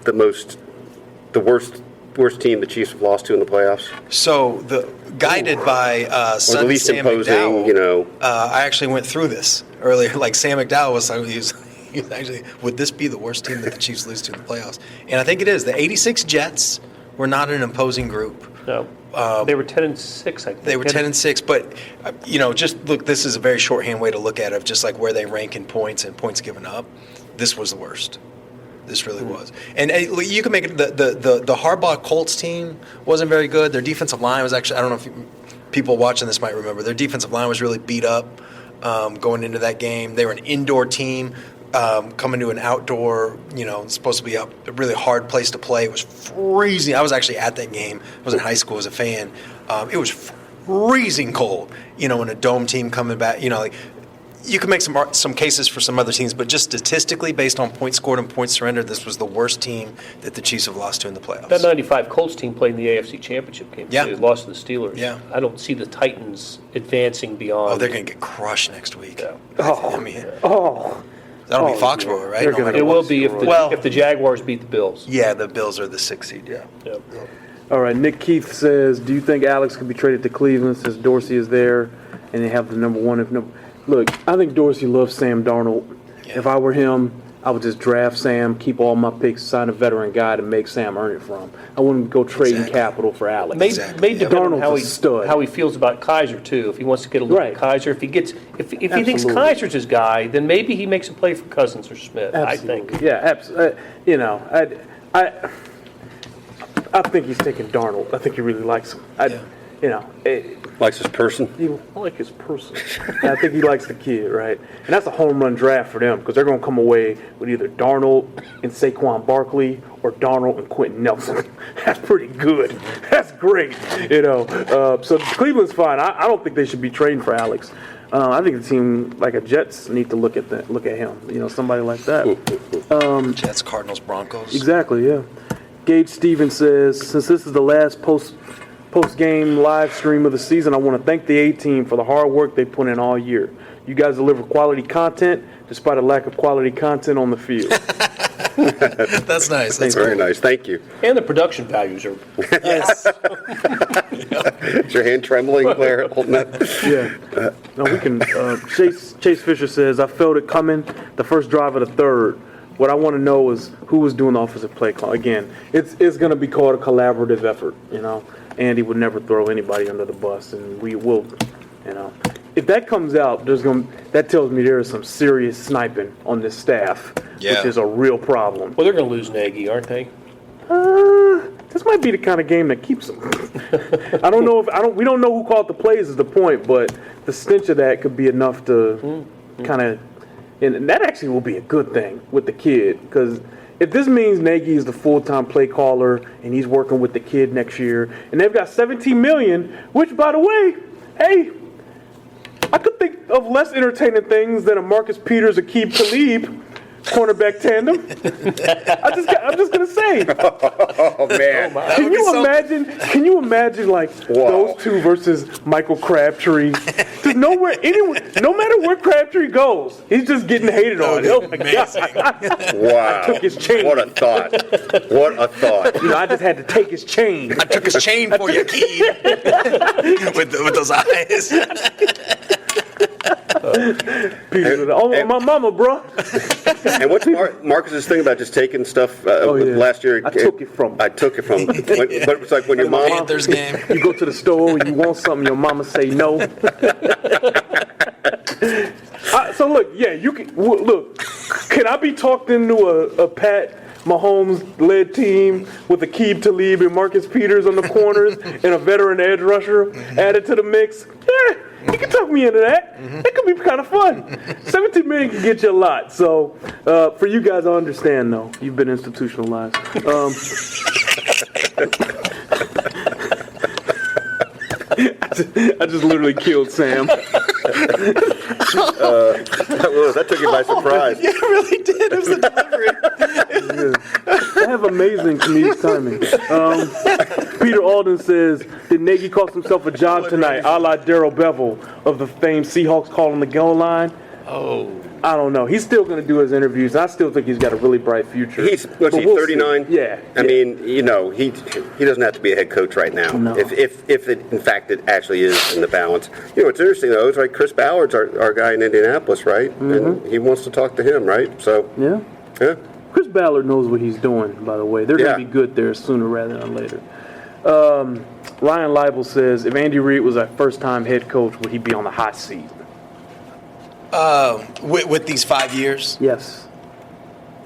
the worst team the Chiefs have lost to in the playoffs? So guided by or the least Sam imposing, McDowell, I actually went through this earlier. Like Sam McDowell was actually, would this be the worst team that the Chiefs lose to in the playoffs? And I think it is. The 86 Jets were not an imposing group. No. They were 10-6, I think. They were 10-6, but just look. This is a very shorthand way to look at it, of just like where they rank in points and points given up. This was the worst. This really was. And you can make it. The Harbaugh Colts team wasn't very good. Their defensive line was actually. I don't know if people watching this might remember. Their defensive line was really beat up going into that game. They were an indoor team. Coming to an outdoor, supposed to be a really hard place to play. It was freezing. I was actually at that game. I was in high school as a fan. It was freezing cold, and a dome team coming back, You can make some cases for some other teams, but just statistically, based on points scored and points surrendered, this was the worst team that the Chiefs have lost to in the playoffs. That 95 Colts team played in the AFC Championship game. Yeah. They lost to the Steelers. Yeah. I don't see the Titans advancing beyond. Oh, they're going to get crushed next week. Yeah. That'll be Foxborough, right? They're No gonna- matter It what. will be if the Jaguars beat the Bills. Yeah, the Bills are the 6th seed, yeah. Yeah. All right, Nick Keith says, do you think Alex could be traded to Cleveland since Dorsey is there and they have the number one? Look, I think Dorsey loves Sam Darnold. Yeah. If I were him, I would just draft Sam, keep all my picks, sign a veteran guy to make Sam earn it from. I wouldn't go trading Exactly. capital for Alex. May Exactly, depend on Darnold's a stud. how he feels about Kaiser too. If he wants to get a look Right. at Kaiser, if he thinks Absolutely. Kaiser's his guy, then maybe he makes a play for Cousins or Smith. Absolutely. I think. Yeah, absolutely. I think he's taking Darnold. I think he really likes him. Likes his person. I like his person. And I think he likes the kid, right? And that's a home run draft for them because they're going to come away with either Darnold and Saquon Barkley or Darnold and Quentin Nelson. That's pretty good. That's great, So Cleveland's fine. I don't think they should be trading for Alex. I think a team like a Jets need to look at him. Somebody like that. Jets, Cardinals, Broncos. Exactly, yeah. Gage Stevens says, since this is the last post-game live stream of the season, I want to thank the A-Team for the hard work they put in all year. You guys deliver quality content despite a lack of quality content on the field. That's nice. That's Very nice. Thank you. And the production values are. Yes. Is your hand trembling, Blair, holding that? Yeah. No, we can. Chase Fisher says, I felt it coming the first drive of the third. What I want to know is who was doing the offensive play call. Again, it's going to be called a collaborative effort, Andy would never throw anybody under the bus, and we will, If that comes out, that tells me there is some serious sniping on this staff, Yeah. which is a real problem. Well, they're going to lose Nagy, aren't they? This might be the kind of game that keeps them. We don't know who called the plays is the point, but the stench of that could be enough to kind of, and that actually will be a good thing with the kid, because if this means Nagy is the full-time play caller and he's working with the kid next year, and they've got $17 million, which, by the way, hey, I could think of less entertaining things than a Marcus Peters, Aqib Talib cornerback tandem. I'm just gonna say. Oh, man. Can you imagine like those two versus Michael Crabtree? Because no matter where Crabtree goes, he's just getting hated on. Oh my God. Wow. Took his chain. What a thought. What a thought. I just had to take his chain. I took his chain for you, Keith. with those eyes. My mama, bro. And what's Marcus's thing about just taking stuff last year? I took it from. But it's like when your mom. Panthers game. You go to the store and you want something, your mama say no. So look, yeah, you can look. Can I be talked into a Pat Mahomes-led team with Aqib Talib and Marcus Peters on the corners and a veteran edge rusher added to the mix? Yeah, you can talk me into that. It could be kind of fun. $17 million can get you a lot. So for you guys, I understand, though. You've been institutionalized. I just literally killed Sam. That took you by surprise. Yeah, it really did. It was the delivery. I have amazing comedic timing. Peter Alden says, did Nagy cost himself a job tonight, a la Darrell Bevel of the famed Seahawks calling the goal line? Oh. I don't know. He's still going to do his interviews. I still think he's got a really bright future. He's 39? Yeah. I mean, he doesn't have to be a head coach right now. No. If in fact it actually is in the balance. What's interesting though is like Chris Ballard's our guy in Indianapolis, right? And he wants to talk to him, right? So yeah. Chris Ballard knows what he's doing, by the way. They're going to be good there sooner rather than later. Ryan Leibel says, if Andy Reid was a first-time head coach, would he be on the hot seat? With these 5 years? Yes.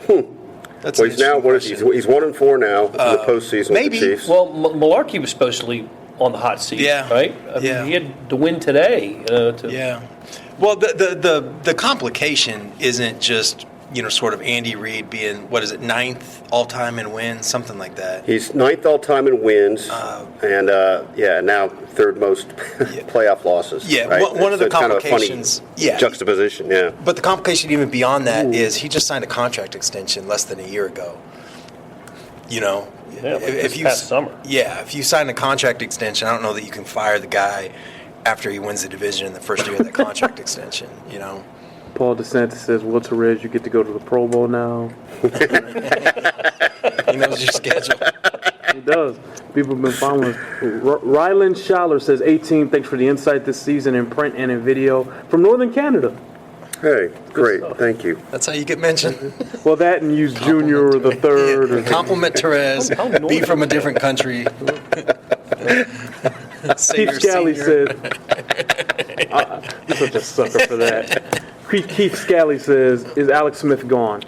That's Well, he's now he's 1-4 now in the postseason maybe. with the Chiefs. Well, Malarkey was supposedly on the hot seat, Yeah. right? I mean, he had to win today. Yeah. Well, the complication isn't just sort of Andy Reid being, what is it, 9th all-time in wins, something like that. He's 9th all-time in wins, and now third most playoff losses. Yeah, right? one of the kind complications. Of a funny juxtaposition. Yeah, but the complication even beyond that is he just signed a contract extension less than a year ago. This past summer. Yeah, if you sign a contract extension, I don't know that you can fire the guy after he wins the division in the first year of that contract extension. Paul DeSantis says, "Well, Therese, you get to go to the Pro Bowl now." He knows your schedule. He does. People have been following us. Ryland Schaller says, 18, thanks for the insight this season in print and in video from Northern Canada. Hey, great. Thank you. That's how you get mentioned. Well, that and use Junior or the third. Or Compliment Therese. Be from a different country. Keith Scally says, you're such a sucker for that. Keith Scally says, is Alex Smith gone?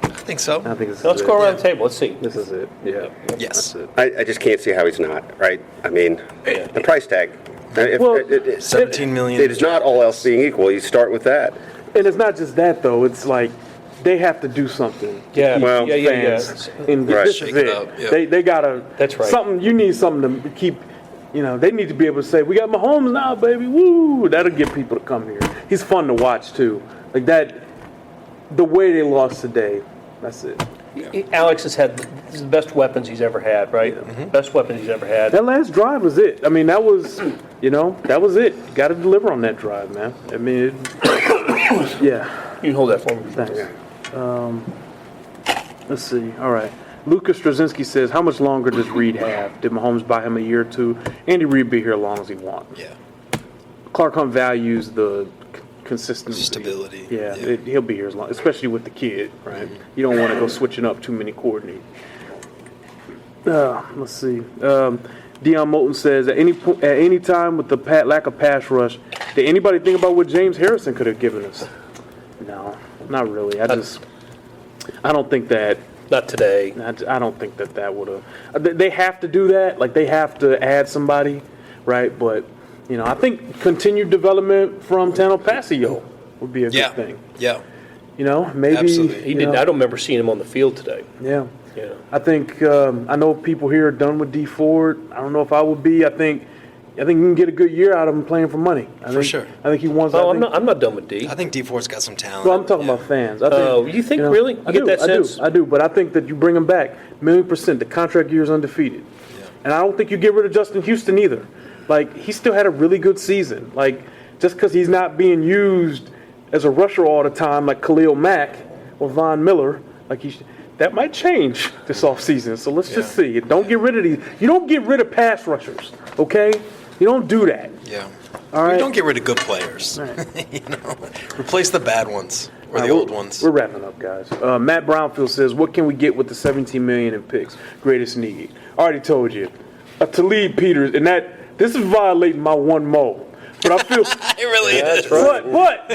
I think so. I think this is Let's it. go around the table. Let's see. This is it. Yeah. Yes. That's it. I just can't see how he's not, right? I mean, the price tag. Well, $17 million. It is not all else being equal. You start with that. And it's not just that, though. It's like they have to do something. Yeah. Well, Fans. And Right. this Shake is it it. up, yeah. They got to. That's right. Something. You need something to keep. They need to be able to say, "We got Mahomes now, baby." Woo! That'll get people to come here. He's fun to watch too. Like that. The way they lost today. That's it. Alex has had the best weapons he's ever had, right? Mm-hmm. Best weapons he's ever had. That last drive was it. I mean, that was it. You got to deliver on that drive, man. I mean, yeah. You can hold that for me. Thanks. Let's see. All right. Lucas Straczynski says, how much longer does Reed have? Did Mahomes buy him a year or two? Andy Reid be here as long as he wants. Yeah. Clark Hunt values the consistency. Stability. Yeah, he'll be here as long, especially with the kid, right? You don't want to go switching up too many coordinators. Let's see. Deion Moulton says, at any time with the lack of pass rush, did anybody think about what James Harrison could have given us? No, not really. I don't think that. Not today. I don't think that would have. They have to do that. Like, they have to add somebody, right? But, I think continued development from Tano Pasio would be a good thing. Yeah. Maybe. Absolutely. He didn't. I don't remember seeing him on the field today. Yeah. Yeah. I think, I know people here are done with D Ford. I don't know if I would be. I think you can get a good year out of him playing for money. For sure. I think he wants. Oh, I'm not done with D. I think D Ford's got some talent. Well, I'm talking about fans. I think, Oh, you think really? You get that sense? I do, but I think that you bring him back, 1,000,000%. The contract year is undefeated. Yeah. And I don't think you get rid of Justin Houston either. Like, he still had a really good season. Like, just because he's not being used as a rusher all the time like Khalil Mack or Von Miller, that might change this offseason. So let's just see. Don't get rid of these. You don't get rid of pass rushers, okay? You don't do that. Yeah. All right. Don't get rid of good players. Right. Replace the bad ones or the old ones. We're wrapping up, guys. Matt Brownfield says, what can we get with the $17 million in picks? Greatest need. I already told you. Talib Peters, and this is violating my one mo. But I feel It really is. That's right.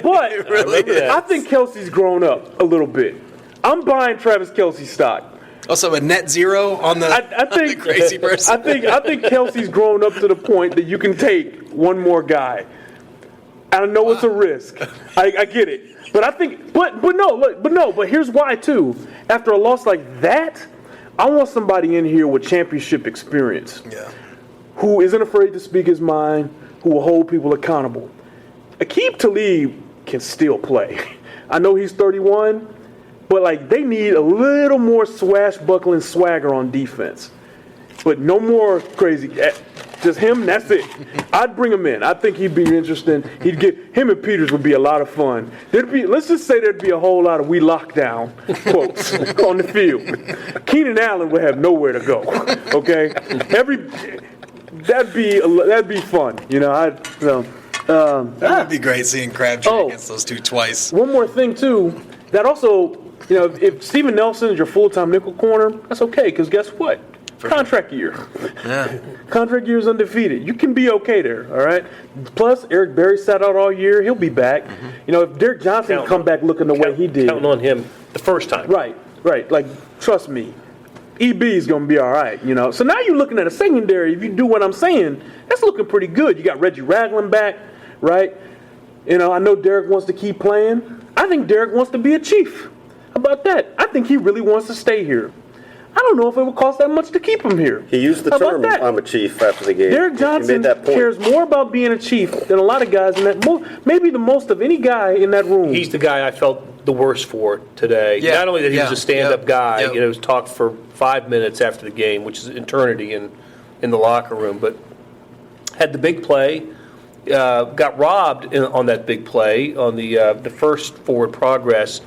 but It really is. I think Kelsey's grown up a little bit. I'm buying Travis Kelce stock. Also, a net zero on the, I think the crazy person. I think Kelsey's grown up to the point that you can take one more guy. I know it's a risk. I get it. But I think but here's why too. After a loss like that, I want somebody in here with championship experience. Yeah. Who isn't afraid to speak his mind, who will hold people accountable. Aqib Talib can still play. I know he's 31, but they need a little more swashbuckling swagger on defense. But no more crazy. Just him, that's it. I'd bring him in. I think he'd be interesting. Him and Peters would be a lot of fun. Let's just say there'd be a whole lot of "we lockdown" quotes on the field. Keenan Allen would have nowhere to go. Okay, that'd be fun. That would be great seeing Crabtree against those two twice. One more thing too. That also, if Steven Nelson is your full-time nickel corner, that's okay. Because guess what? Contract year. Yeah. Contract year is undefeated. You can be okay there, all right? Plus, Eric Berry sat out all year. He'll be back. If Derek Johnson can come back looking the way he did. Counting on him the first time. Right. Trust me. EB is going to be all right, So now you're looking at a secondary. If you do what I'm saying, that's looking pretty good. You got Reggie Ragland back, right? I know Derek wants to keep playing. I think Derek wants to be a Chief. How about that? I think he really wants to stay here. I don't know if it would cost that much to keep him here. He used the How about term, that? I'm a Chief, after the game. Derek He Johnson made that point. cares more about being a Chief than a lot of guys in that. Maybe the most of any guy in that room. He's the guy I felt the worst for today. Yeah, Not only that he was a stand-up guy, yeah. it was talked for 5 minutes after the game, which is eternity in the locker room, but had the big play, got robbed on that big play on the first forward progress,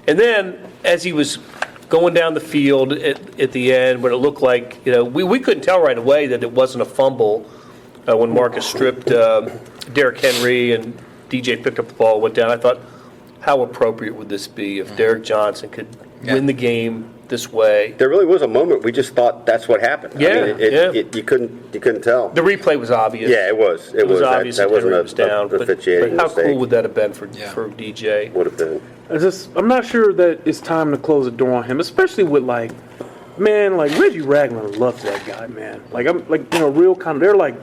and then as he was going down the field at the end, when it looked like, we couldn't tell right away that it wasn't a fumble when Marcus stripped Derrick Henry and DJ picked up the ball, went down. I thought, how appropriate would this be if Derek Johnson could win the game this way? There really was a moment we just thought that's what happened. Yeah, You couldn't tell. The replay was obvious. Yeah, it was. It was obvious That that Henry wasn't was down. a But officiating how mistake. cool would that have been for DJ? Would have been. I'm not sure that it's time to close the door on him, especially with Reggie Ragland loves that guy, man. Real kind of.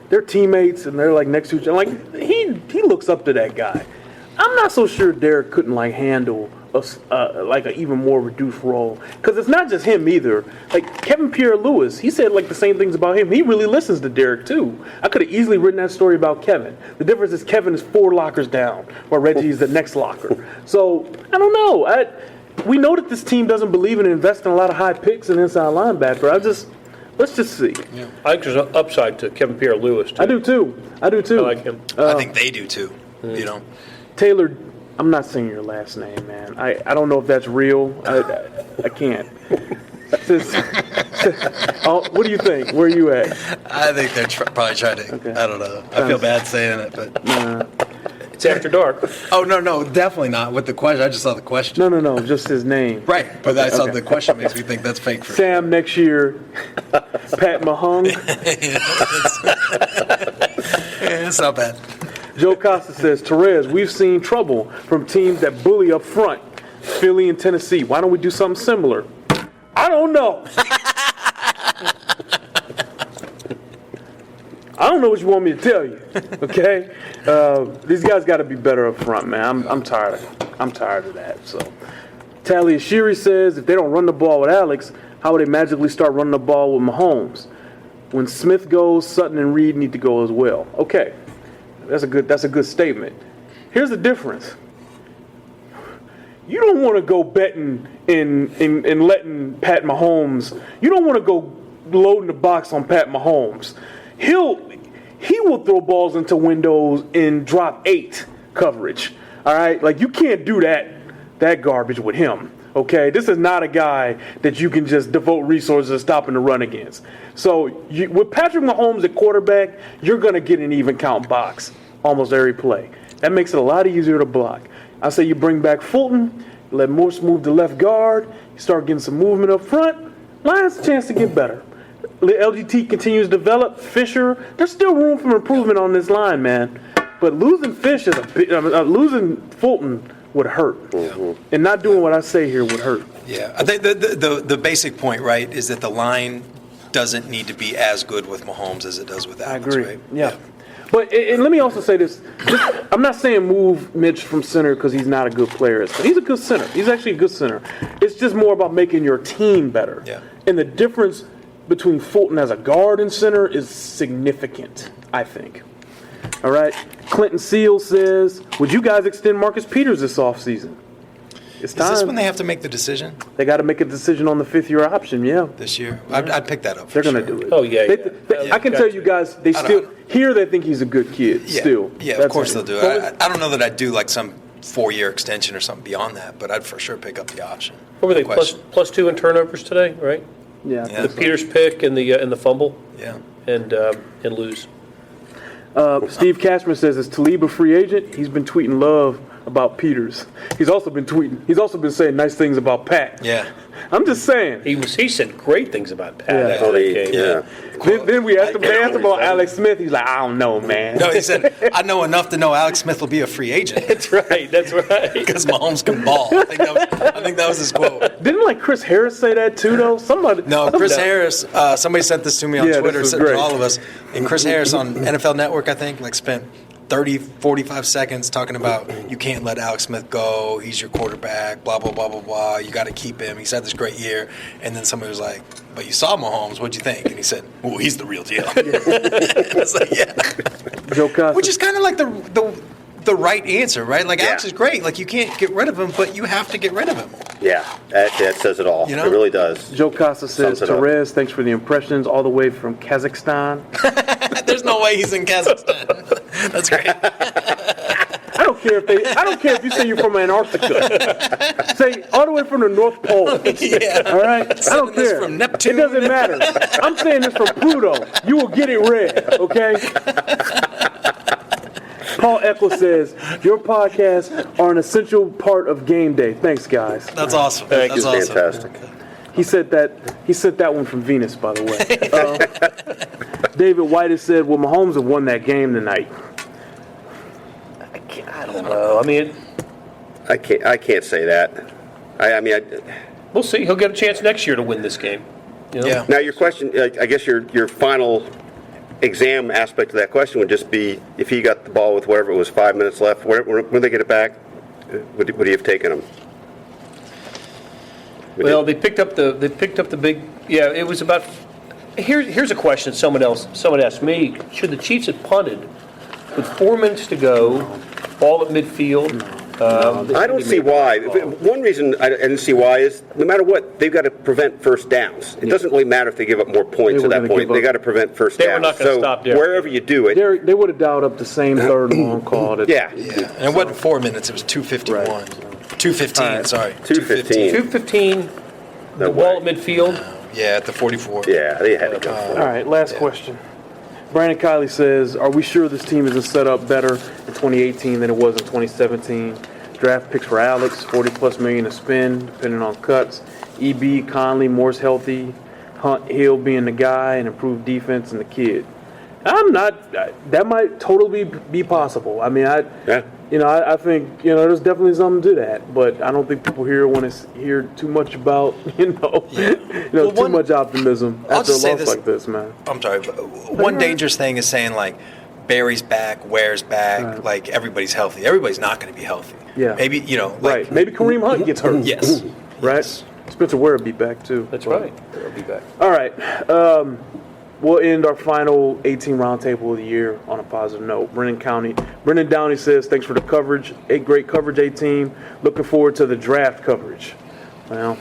They're teammates and they're next to each other. He looks up to that guy. I'm not so sure Derek couldn't handle an even more reduced role, because it's not just him either. Kevin Pierre-Louis, he said the same things about him. He really listens to Derek too. I could have easily written that story about Kevin. The difference is Kevin is 4 lockers down, while Reggie is the next locker. So I don't know. We know that this team doesn't believe in investing a lot of high picks and inside linebacker. Let's just see. Yeah. I think there's an upside to Kevin Pierre-Louis too. I do too. I like him. I think they do too. Taylor, I'm not saying your last name, man. I don't know if that's real. I can't. What do you think? Where are you at? I think they're probably trying to. Okay. I don't know. I feel bad saying it, but It's after dark. oh no, definitely not with the question. I just saw the question. No, just his name. Right, but I saw the question makes me think that's fake for Sam next year. Pat Mahung. Yeah, it's not bad. Joe Costa says, Terez, we've seen trouble from teams that bully up front. Philly and Tennessee. Why don't we do something similar? I don't know. I don't know what you want me to tell you. Okay, these guys got to be better up front, man. I'm tired. I'm tired of that. So, Talia Shiri says, if they don't run the ball with Alex, how would they magically start running the ball with Mahomes? When Smith goes, Sutton and Reed need to go as well. Okay, that's a good statement. Here's the difference. You don't want to go betting in letting Pat Mahomes. You don't want to go loading the box on Pat Mahomes. He will throw balls into windows in drop 8 coverage. All right, you can't do that garbage with him. Okay, this is not a guy that you can just devote resources to stopping the run against. So with Patrick Mahomes at quarterback, you're going to get an even count box almost every play. That makes it a lot easier to block. I say you bring back Fulton, let Morse move to left guard, you start getting some movement up front, Lions a chance to get better. LGT continues to develop. Fisher, there's still room for improvement on this line, man. But losing losing Fulton would hurt, and not doing what I say here would hurt. Yeah, I think the basic point, right, is that the line doesn't need to be as good with Mahomes as it does with Alex. I agree. Right? Yeah. But and let me also say this. I'm not saying move Mitch from center because he's not a good player. He's a good center. He's actually a good center. It's just more about making your team better. Yeah. And the difference between Fulton as a guard and center is significant, I think. All right. Clinton Seal says, would you guys extend Marcus Peters this offseason? It's time. Is this when they have to make the decision They got to make a decision on the 5th-year option, yeah. this year? I'd pick that up. They're going to do it. Oh, yeah, I can tell you guys, they still here. They think he's a good kid. Yeah, Still, yeah, That's of course it. they'll do it. I don't know that I'd do some 4-year extension or something beyond that, but I'd for sure pick up the option. What were they, No question. plus 2 in turnovers today, right? Yeah. Yeah. The Peters pick and the fumble Yeah. and lose. Steve Cashman says, is Talib a free agent? He's been tweeting love about Peters. He's also been saying nice things about Pat. Yeah. I'm just saying. He said great things about Pat Yeah. after that game. Yeah. Then we asked him about Alex Smith. He's like, I don't know, man. No, he said, I know enough to know Alex Smith will be a free agent. That's right. Because Mahomes can ball. I think that was his quote. Didn't Chris Harris say that too, though? No, Chris Harris, somebody sent this to me on Yeah, Twitter, this was sent it to great. all of us. And Chris Harris on NFL Network, I think, spent 30, 45 seconds talking about you can't let Alex Smith go. He's your quarterback, blah, blah, blah, blah, blah. You got to keep him. He's had this great year. And then somebody was like, but you saw Mahomes. What'd you think? And he said, well, he's the real deal. It's like, yeah. Joe Costa. Which is kind of like the right answer, right? Like, Alex Yeah. is great. Like, you can't get rid of him, but you have to get rid of him. Yeah, that says it all. You know? It really does. Joe Costa says, Sums it up. Therese, thanks for the impressions all the way from Kazakhstan. There's no way he's in Kazakhstan. That's great. I don't care if you say you're from Antarctica. Say all the way from the North Pole. Yeah. All right? I don't this care. from Neptune. It doesn't matter. I'm saying this from Pluto. You will get it read, okay? Paul Eccles says, your podcasts are an essential part of game day. Thanks, guys. That's awesome. Thank That's you. awesome. Fantastic. He sent that one from Venus, by the way. David White has said, well, Mahomes have won that game tonight. I don't know. I mean, I can't say that. I mean, we'll see. He'll get a chance next year to win this game. You know? Yeah. now your question, I guess your final exam aspect of that question would just be if he got the ball with whatever it was 5 minutes left, when they get it back, would he have taken him? Well, they picked up the big. Yeah, it was about. Here's a question. Someone asked me: should the Chiefs have punted with 4 minutes to go, ball at midfield? I don't see why. One reason I didn't see why is no matter what, they've got to prevent first downs. It doesn't really matter if they give up more points They at were that gonna point. give up- They got to prevent first They downs. were not gonna so stop Derrick. wherever you do it, They would have dialed up the same third and long call. yeah. Yeah. And it wasn't 4 minutes. It was 2:51. Right. 2:15, sorry. 2:15. 2:15, No the way. ball at midfield. Yeah, at the 44. Yeah, they had to go for it. All right, last question. Brandon Kiley says, are we sure this team isn't set up better in 2018 than it was in 2017? Draft picks for Alex, 40-plus million to spend, depending on cuts. EB, Conley, Moore's healthy. Hunt, Hill being the guy, and improved defense and the kid. That might totally be possible. I mean, I think, there's definitely something to that, but I don't think people here want to hear too much about, too much optimism I'll after a just say loss this. like this, man. I'm sorry. But one dangerous thing is saying, like, Barry's back, Ware's back, like, everybody's healthy. Everybody's not going to be healthy. Yeah. Maybe, like. Right. Maybe Kareem Hunt gets hurt. Yes. Right? Yes. Spencer Ware will be back, too. That's right. They'll be back. All right. We'll end our final 18 roundtable of the year on a positive note. Brendan Downey says, thanks for the coverage. Great coverage, A-team. Looking forward to the draft coverage. Well,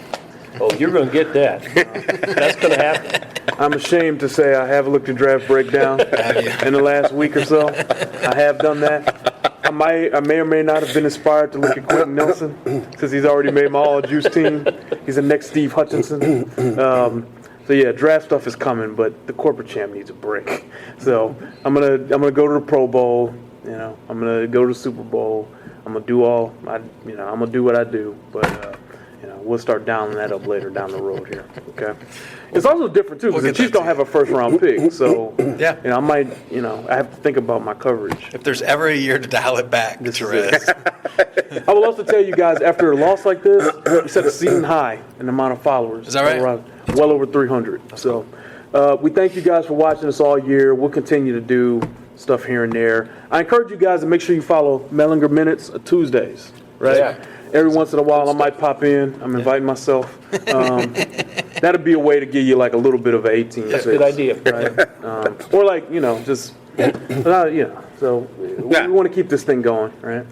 Oh, you're going to get that. That's going to happen. I'm ashamed to say I have looked at draft breakdown in the last week or so. I have done that. I may or may not have been inspired to look at Quentin Nelson since he's already made my all-juice team. He's the next Steve Hutchinson. So yeah, draft stuff is coming, but the corporate champ needs a break. So I'm gonna go to the Pro Bowl. I'm gonna go to the Super Bowl. I'm gonna do I'm gonna do what I do. But we'll start dialing that up later down the road here. Okay. It's also different too because We'll the get Chiefs that don't have a first round pick. So Yeah. I might I have to think about my coverage. If there's ever a year to dial it back, This is Therese. I will also tell you guys, after a loss like this, we set a season high in the amount of followers. Is that right? Well over 300. So we thank you guys for watching us all year. We'll continue to do stuff here and there. I encourage you guys to make sure you follow Mellinger Minutes Tuesdays, right? Yeah. Every once in a while, I might pop in. I'm inviting myself. That'd be a way to give you like a little bit of 18. That's a good idea. Right? Or like, just, so we want to keep this thing going, right?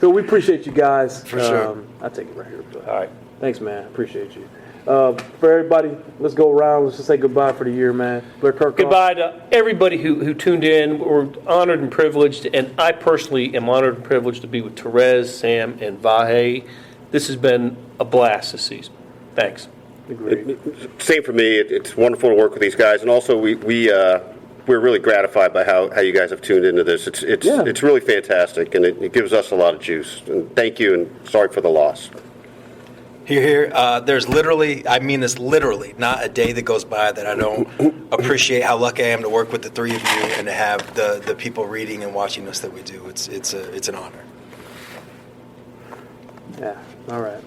So we appreciate you guys. For sure. I'll take it right here. All right. Thanks, man. Appreciate you. For everybody, let's go around. Let's just say goodbye for the year, man. Blair Kirkhoff. Goodbye to everybody who tuned in. We're honored and privileged, and I personally am honored and privileged to be with Therese, Sam, and Vahe. This has been a blast this season. Thanks. Agreed. Same for me. It's wonderful to work with these guys, and also we're really gratified by how you guys have tuned into this. It's really fantastic, and it gives us a lot of juice. And thank you, and sorry for the loss. Here. There's literally, I mean this literally, not a day that goes by that I don't appreciate how lucky I am to work with the three of you and to have the people reading and watching us that we do. It's an honor. Yeah. All right.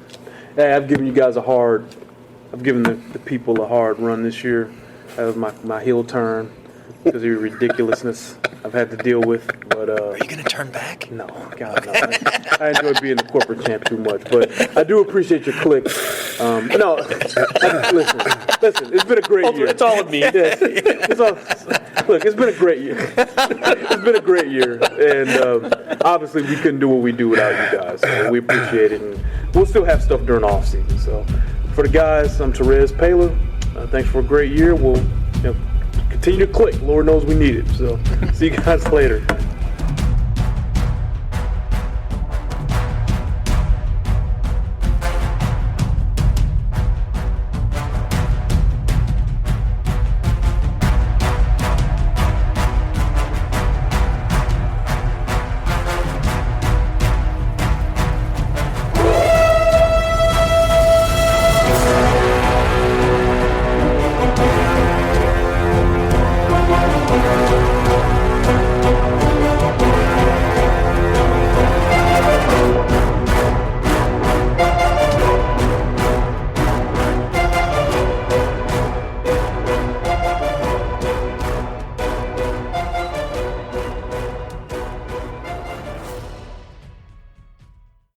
Hey, I've given the people a hard run this year. That was my heel turn. because of your ridiculousness I've had to deal with. But Are you going to turn back? no, God, no. I enjoy being the corporate champ too much, but I do appreciate your click. No, listen, it's been a great year. It's all of me. Yes, look, it's been a great year. It's been a great year, and obviously we couldn't do what we do without you guys. So we appreciate it, and we'll still have stuff during the off season. So for the guys, I'm Therese Paler. Thanks for a great year. We'll continue to click. Lord knows we need it. So see you guys later.